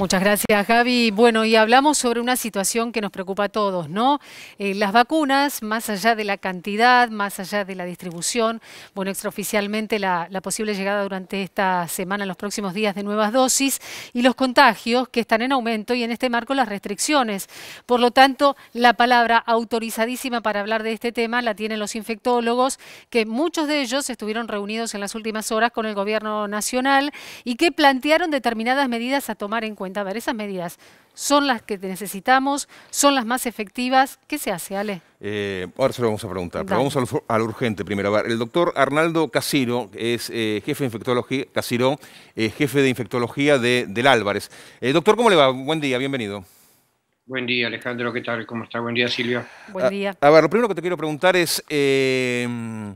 Muchas gracias, Javi. Bueno, y hablamos sobre una situación que nos preocupa a todos, ¿no? Las vacunas, más allá de la cantidad, más allá de la distribución, bueno, extraoficialmente la posible llegada durante esta semana, en los próximos días, de nuevas dosis y los contagios que están en aumento y en este marco las restricciones. Por lo tanto, la palabra autorizadísima para hablar de este tema la tienen los infectólogos, que muchos de ellos estuvieron reunidos en las últimas horas con el Gobierno Nacional y que plantearon determinadas medidas a tomar en cuenta. A ver, esas medidas son las que necesitamos, son las más efectivas. ¿Qué se hace, Ale? Ahora se lo vamos a preguntar, pero Dale. vamos a lo urgente primero. A ver, el doctor Arnaldo Casiro es jefe de infectología, jefe de infectología del Álvarez. Doctor, ¿cómo le va? Buen día, bienvenido. Buen día, Alejandro, ¿qué tal? ¿Cómo está? Buen día, Silvia. Buen día. A ver, lo primero que te quiero preguntar es, ¿qué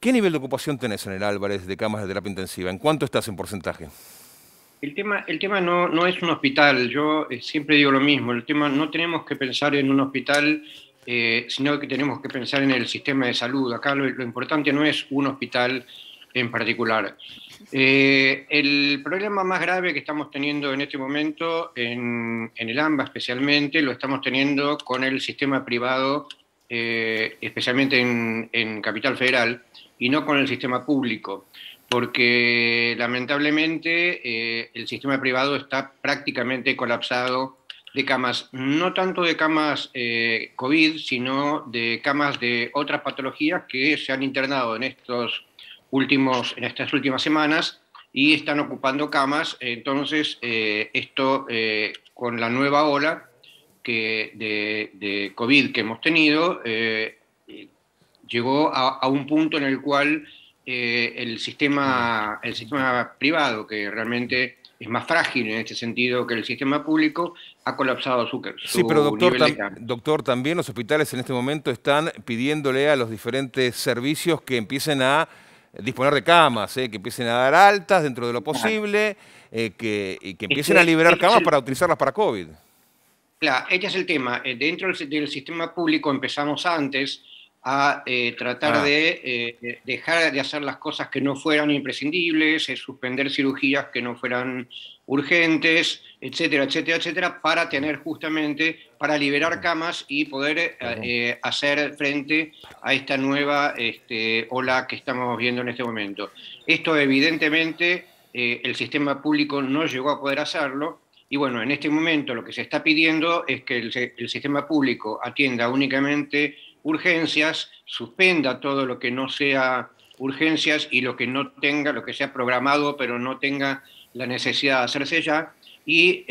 nivel de ocupación tenés en el Álvarez de camas de terapia intensiva? ¿En cuánto estás en porcentaje? El tema no es un hospital, yo siempre digo lo mismo, el tema no tenemos que pensar en un hospital, sino que tenemos que pensar en el sistema de salud. Acá lo importante no es un hospital en particular. El problema más grave que estamos teniendo en este momento, en el AMBA especialmente, lo estamos teniendo con el sistema privado, especialmente en Capital Federal, y no con el sistema público, porque lamentablemente el sistema privado está prácticamente colapsado de camas, no tanto de camas COVID, sino de camas de otras patologías que se han internado en estas últimas semanas y están ocupando camas. Entonces, esto con la nueva ola de COVID que hemos tenido, llegó a un punto en el cual el sistema privado, que realmente es más frágil en este sentido que el sistema público, ha colapsado su Sí, pero doctor, nivel de cama. doctor, también los hospitales en este momento están pidiéndole a los diferentes servicios que empiecen a disponer de camas, que empiecen a dar altas dentro de lo posible, y que empiecen a liberar camas para utilizarlas para COVID. Claro, este es el tema. Dentro del sistema público empezamos antes a tratar de dejar de hacer las cosas que no fueran imprescindibles, suspender cirugías que no fueran urgentes, etcétera, etcétera, etcétera, para tener justamente, para liberar camas y poder hacer frente a esta nueva ola que estamos viendo en este momento. Esto evidentemente el sistema público no llegó a poder hacerlo, y bueno, en este momento lo que se está pidiendo es que el sistema público atienda únicamente urgencias, suspenda todo lo que no sea urgencias y lo que no tenga, lo que sea programado pero no tenga la necesidad de hacerse ya, y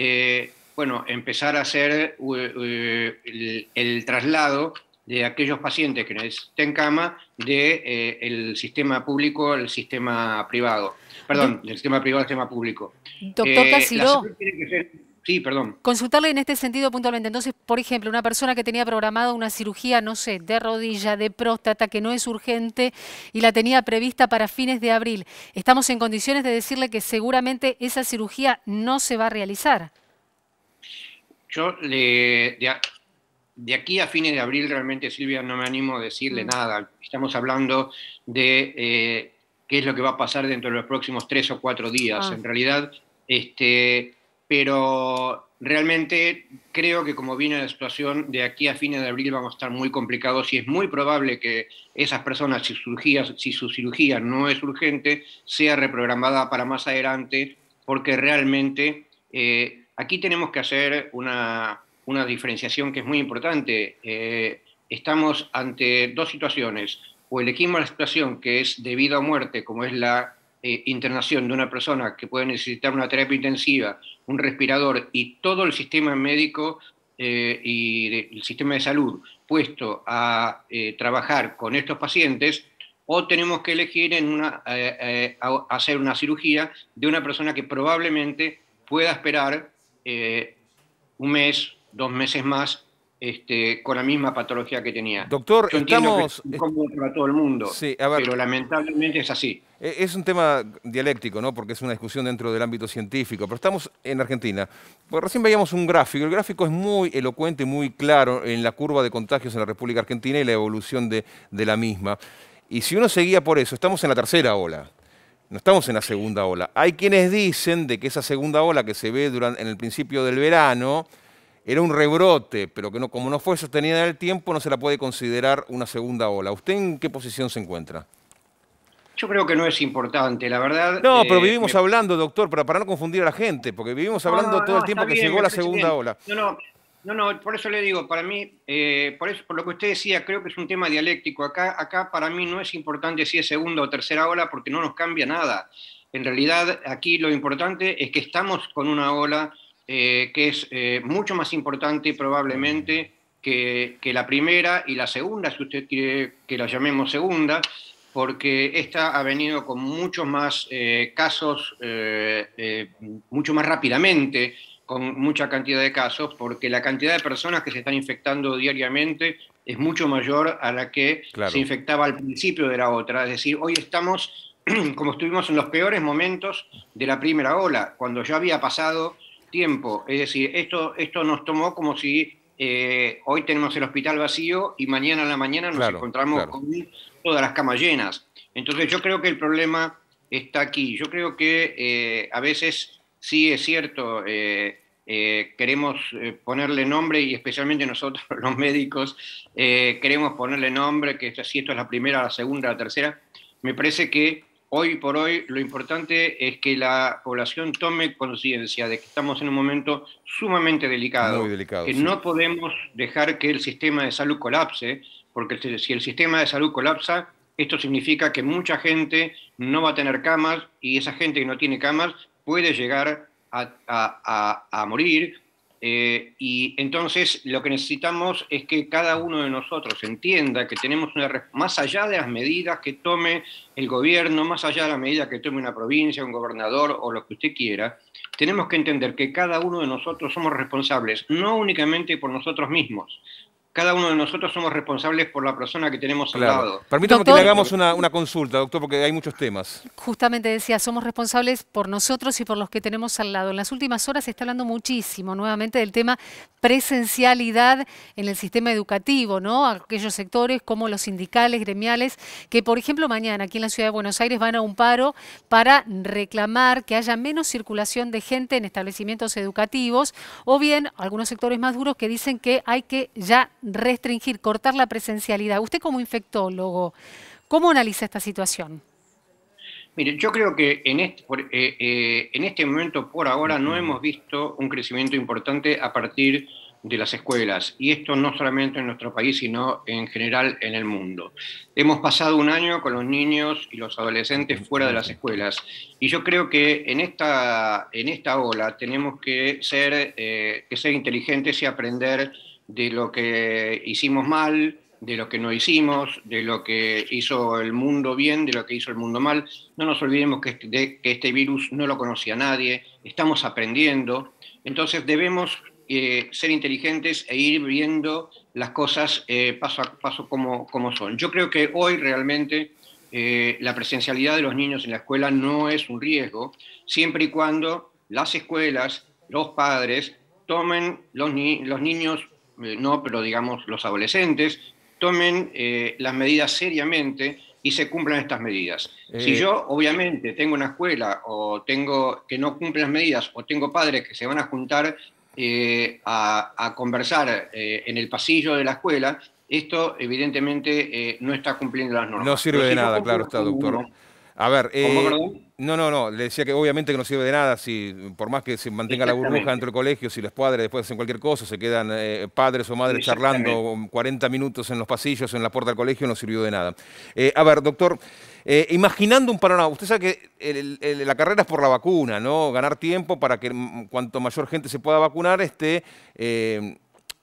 bueno, empezar a hacer el traslado de aquellos pacientes que necesiten cama del sistema público al sistema privado. Perdón, del sistema privado al sistema público. Doctor Casiro. Sí, perdón. Consultarle en este sentido puntualmente. Entonces, por ejemplo, una persona que tenía programada una cirugía, no sé, de rodilla, de próstata, que no es urgente y la tenía prevista para fines de abril, ¿estamos en condiciones de decirle que seguramente esa cirugía no se va a realizar? Yo de aquí a fines de abril realmente, Silvia, no me animo a decirle nada. Estamos hablando de qué es lo que va a pasar dentro de los próximos 3 o 4 días. En realidad, pero realmente creo que como viene la situación, de aquí a fines de abril vamos a estar muy complicados y es muy probable que esas personas, si su cirugía no es urgente, sea reprogramada para más adelante, porque realmente aquí tenemos que hacer una diferenciación que es muy importante. Estamos ante dos situaciones: o elegimos la situación que es de vida o muerte, como es la internación de una persona que puede necesitar una terapia intensiva, un respirador y todo el sistema médico y el sistema de salud puesto a trabajar con estos pacientes, o tenemos que elegir hacer una cirugía de una persona que probablemente pueda esperar un mes, 2 meses más, con la misma patología que tenía. Doctor, yo entiendo que es incómodo para todo el mundo, sí, a ver, pero lamentablemente es así. Es un tema dialéctico, ¿no? Porque es una discusión dentro del ámbito científico, pero estamos en Argentina. Pues recién veíamos un gráfico. El gráfico es muy elocuente, muy claro en la curva de contagios en la República Argentina y la evolución de la misma. Y si uno seguía por eso, estamos en la tercera ola. No estamos en la segunda ola. Hay quienes dicen de que esa segunda ola que se ve en el principio del verano era un rebrote, pero que no, como no fue sostenida en el tiempo, no se la puede considerar una segunda ola. ¿Usted en qué posición se encuentra? Yo creo que no es importante, la verdad. No, pero vivimos hablando, doctor, para no confundir a la gente, porque vivimos No, hablando no, todo el no, está tiempo que bien, llegó me la parece segunda bien. ola. No, por eso le digo, para mí, por lo que usted decía, creo que es un tema dialéctico. Acá para mí no es importante si es segunda o tercera ola porque no nos cambia nada. En realidad, aquí lo importante es que estamos con una ola que es mucho más importante probablemente que la primera y la segunda, si usted quiere que la llamemos segunda, porque esta ha venido con muchos más casos, mucho más rápidamente, con mucha cantidad de casos, porque la cantidad de personas que se están infectando diariamente es mucho mayor a la que se Claro. infectaba al principio de la otra. Es decir, hoy estamos como estuvimos en los peores momentos de la primera ola, cuando ya había pasado tiempo. Es decir, esto nos tomó como si hoy tenemos el hospital vacío y mañana a la mañana nos Claro, encontramos claro. con todas las camas llenas. Entonces yo creo que el problema está aquí. Yo creo que a veces sí es cierto, queremos ponerle nombre, y especialmente nosotros los médicos queremos ponerle nombre, que si esto es la primera, la segunda, la tercera. Me parece que hoy por hoy lo importante es que la población tome conciencia de que estamos en un momento sumamente Muy delicado, delicado, que sí. no podemos dejar que el sistema de salud colapse, porque si el sistema de salud colapsa, esto significa que mucha gente no va a tener camas, y esa gente que no tiene camas puede llegar a morir. Y entonces lo que necesitamos es que cada uno de nosotros entienda que tenemos más allá de las medidas que tome el gobierno, más allá de las medidas que tome una provincia, un gobernador o lo que usted quiera, tenemos que entender que cada uno de nosotros somos responsables, no únicamente por nosotros mismos. Cada uno de nosotros somos responsables por la persona que tenemos al Claro. lado. Permítame que le Doctor, hagamos una consulta, doctor, porque hay muchos temas. justamente decía, somos responsables por nosotros y por los que tenemos al lado. En las últimas horas se está hablando muchísimo nuevamente del tema presencialidad en el sistema educativo, ¿no? Aquellos sectores como los sindicales, gremiales, que por ejemplo mañana aquí en la Ciudad de Buenos Aires van a un paro para reclamar que haya menos circulación de gente en establecimientos educativos, o bien algunos sectores más duros que dicen que hay que ya restringir, cortar la presencialidad. Usted como infectólogo, ¿cómo analiza esta situación? Mire, yo creo que en este momento, por ahora, no hemos visto un crecimiento importante a partir de las escuelas, y esto no solamente en nuestro país, sino en general en el mundo. Hemos pasado un año con los niños y los adolescentes fuera de las escuelas, y yo creo que en esta ola tenemos que ser inteligentes y aprender de lo que hicimos mal, de lo que no hicimos, de lo que hizo el mundo bien, de lo que hizo el mundo mal. No nos olvidemos que este virus no lo conocía nadie, estamos aprendiendo, entonces debemos ser inteligentes e ir viendo las cosas paso a paso como son. Yo creo que hoy realmente la presencialidad de los niños en la escuela no es un riesgo, siempre y cuando las escuelas, los padres, tomen los niños, no, pero digamos los adolescentes, tomen las medidas seriamente y se cumplan estas medidas. Si Eh, yo, obviamente, tengo una escuela o tengo que no cumplen las medidas, o tengo padres que se van a juntar a conversar en el pasillo de la escuela, esto evidentemente no está cumpliendo las no normas. sirve Pero de si yo nada, cumplo claro las está, como doctor. uno, A ver, ¿cómo, perdón? no, le decía que obviamente que no sirve de nada, si por más que se mantenga la burbuja dentro Exactamente, del colegio, si los padres después hacen cualquier cosa, se quedan padres o madres exactamente. charlando 40 minutos en los pasillos, en la puerta del colegio, no sirvió de nada. A ver, doctor, imaginando un panorama, usted sabe que la carrera es por la vacuna, ¿no? Ganar tiempo para que cuanto mayor gente se pueda vacunar esté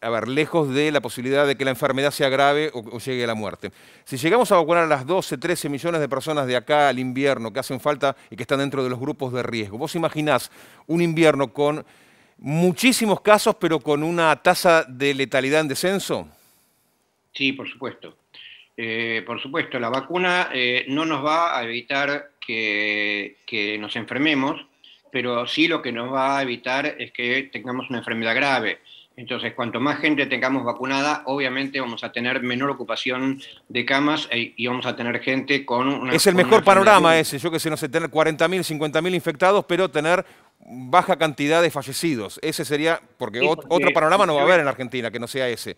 a ver, lejos de la posibilidad de que la enfermedad sea grave o llegue a la muerte. Si llegamos a vacunar a las 12, 13 millones de personas de acá al invierno que hacen falta y que están dentro de los grupos de riesgo, ¿vos imaginás un invierno con muchísimos casos pero con una tasa de letalidad en descenso? Sí, por supuesto. Por supuesto, la vacuna no nos va a evitar que nos enfermemos, pero sí lo que nos va a evitar es que tengamos una enfermedad grave. Entonces, cuanto más gente tengamos vacunada, obviamente vamos a tener menor ocupación de camas y vamos a tener gente con una... Es el mejor panorama ese, yo que sé, no sé, tener 40.000, 50.000 infectados, pero tener baja cantidad de fallecidos. Ese sería, porque, Sí, otro panorama no va a haber porque en Argentina que no sea ese.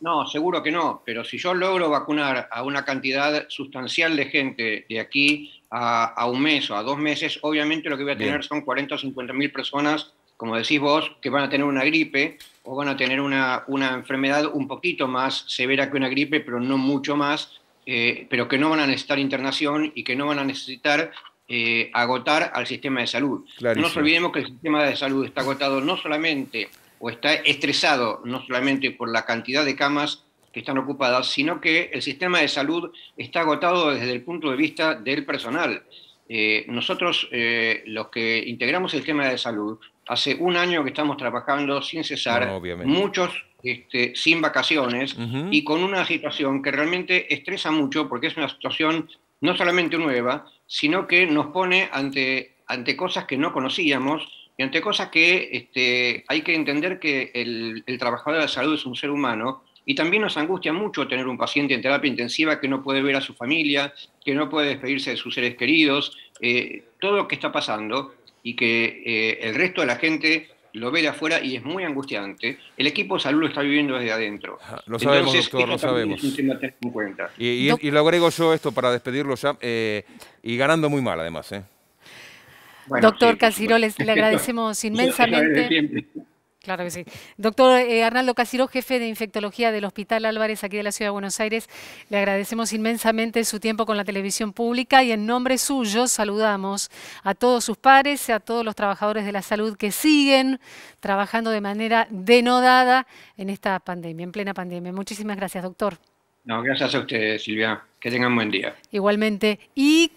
no, seguro que no, pero si yo logro vacunar a una cantidad sustancial de gente de aquí a un mes o a 2 meses, obviamente lo que voy a tener Bien. son 40 o 50 mil personas, como decís vos, que van a tener una gripe o van a tener una enfermedad un poquito más severa que una gripe, pero no mucho más, pero que no van a necesitar internación y que no van a necesitar agotar al sistema de salud. No nos Clarísimo. olvidemos que el sistema de salud está agotado no solamente o está estresado no solamente por la cantidad de camas que están ocupadas, sino que el sistema de salud está agotado desde el punto de vista del personal. Nosotros, los que integramos el sistema de salud, hace un año que estamos trabajando sin No, cesar, obviamente. muchos sin vacaciones Ujú. y con una situación que realmente estresa mucho porque es una situación no solamente nueva, sino que nos pone ante cosas que no conocíamos y ante cosas que hay que entender que el trabajador de la salud es un ser humano y también nos angustia mucho tener un paciente en terapia intensiva que no puede ver a su familia, que no puede despedirse de sus seres queridos, todo lo que está pasando y que el resto de la gente lo ve de afuera y es muy angustiante. El equipo de salud lo está viviendo desde adentro. Lo sabemos, Entonces, doctor, esto lo también es un sabemos. tema a tener en cuenta. Doc- Y lo agrego yo esto para despedirlo ya, y ganando muy mal además, ¿eh? Bueno, sí, Doctor por supuesto. Caciroles, le agradecemos Eso es desde inmensamente. siempre. Claro que sí. Doctor Arnaldo Casiró, jefe de infectología del Hospital Álvarez, aquí de la Ciudad de Buenos Aires, le agradecemos inmensamente su tiempo con la televisión pública y en nombre suyo saludamos a todos sus pares, a todos los trabajadores de la salud que siguen trabajando de manera denodada en esta pandemia, en plena pandemia. Muchísimas gracias, doctor. No, gracias a ustedes, Silvia. Que tengan buen día. Igualmente. Y